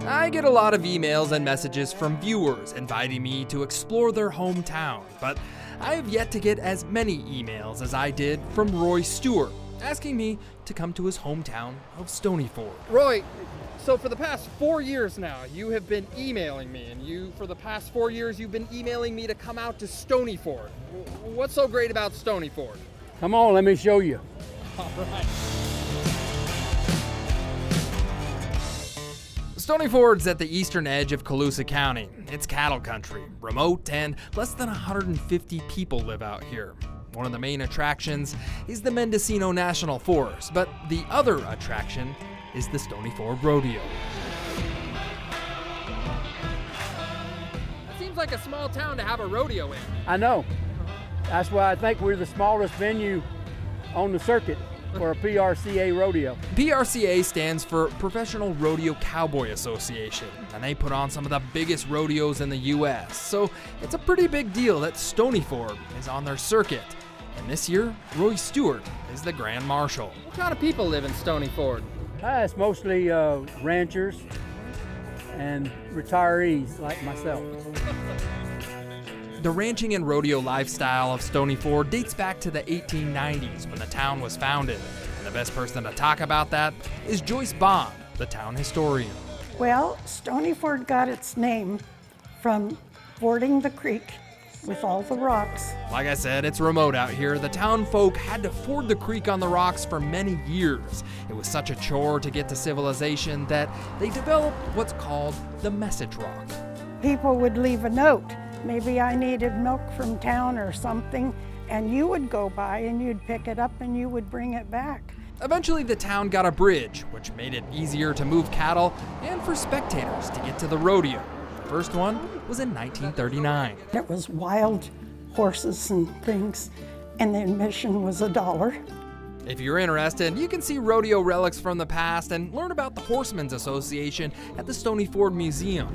I get a lot of emails and messages from viewers inviting me to explore their hometown, but I have yet to get as many emails as I did from Roy Stewart, asking me to come to his hometown of Stonyford. Roy, so for the past 4 years now, you have been emailing me, and for the past 4 years, you've been emailing me to come out to Stonyford. What's so great about Stonyford? Come on, let me show you. All right. Stonyford's at the eastern edge of Colusa County. It's cattle country, remote, and less than 150 people live out here. One of the main attractions is the Mendocino National Forest, but the other attraction is the Stonyford Rodeo. It seems like a small town to have a rodeo in. I know. That's why I think we're the smallest venue on the circuit for a PRCA rodeo. PRCA stands for Professional Rodeo Cowboy Association, and they put on some of the biggest rodeos in the U.S. So it's a pretty big deal that Stonyford is on their circuit. And this year, Roy Stewart is the Grand Marshal. What kind of people live in Stonyford? It's mostly ranchers and retirees like myself. The ranching and rodeo lifestyle of Stonyford dates back to the 1890s when the town was founded. And the best person to talk about that is Joyce Bond, the town historian. Well, Stonyford got its name from fording the creek with all the rocks. Like I said, it's remote out here. The town folk had to ford the creek on the rocks for many years. It was such a chore to get to civilization that they developed what's called the message rock. People would leave a note. Maybe I needed milk from town or something, and you would go by and you'd pick it up and you would bring it back. Eventually, the town got a bridge, which made it easier to move cattle and for spectators to get to the rodeo. The first one was in 1939. It was wild horses and things, and the admission was $1. If you're interested, you can see rodeo relics from the past and learn about the Horsemen's Association at the Stonyford Museum.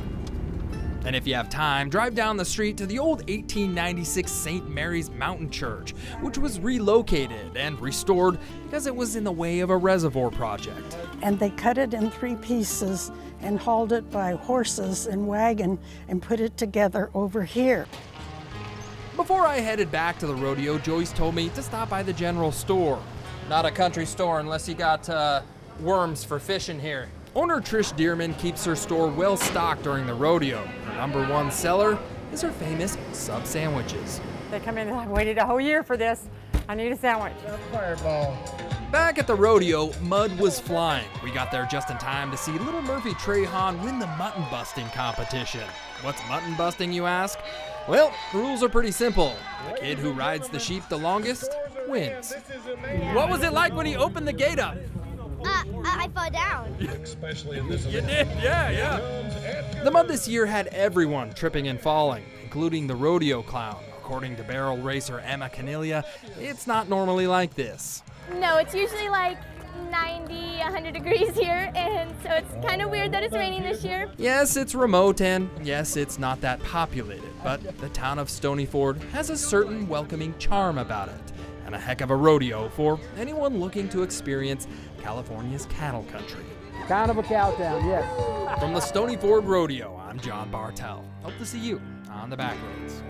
And if you have time, drive down the street to the old 1896 St. Mary's Mountain Church, which was relocated and restored because it was in the way of a reservoir project. And they cut it in 3 pieces and hauled it by horses and wagon and put it together over here. Before I headed back to the rodeo, Joyce told me to stop by the general store. Not a country store unless you got worms for fishing here. Owner Trish Dearman keeps her store well stocked during the rodeo. Her number one seller is her famous sub sandwiches. They come in and I've waited a whole year for this. I need a sandwich. Fireball. Back at the rodeo, mud was flying. We got there just in time to see little Murphy Trahan win the mutton busting competition. What's mutton busting, you ask? Well, the rules are pretty simple. The kid who rides the sheep the longest wins. What was it like when he opened the gate up? I fell down. Especially in this. You did? Yeah. The mud this year had everyone tripping and falling, including the rodeo clown. According to barrel racer Emma Canilia, it's not normally like this. No, it's usually like 90, 100 degrees here, and so it's kind of weird that it's raining this year. Yes, it's remote, and yes, it's not that populated, but the town of Stonyford has a certain welcoming charm about it, and a heck of a rodeo for anyone looking to experience California's cattle country. Kind of a cow town, yes. From the Stonyford Rodeo, I'm John Bartell. Hope to see you on the Backroads.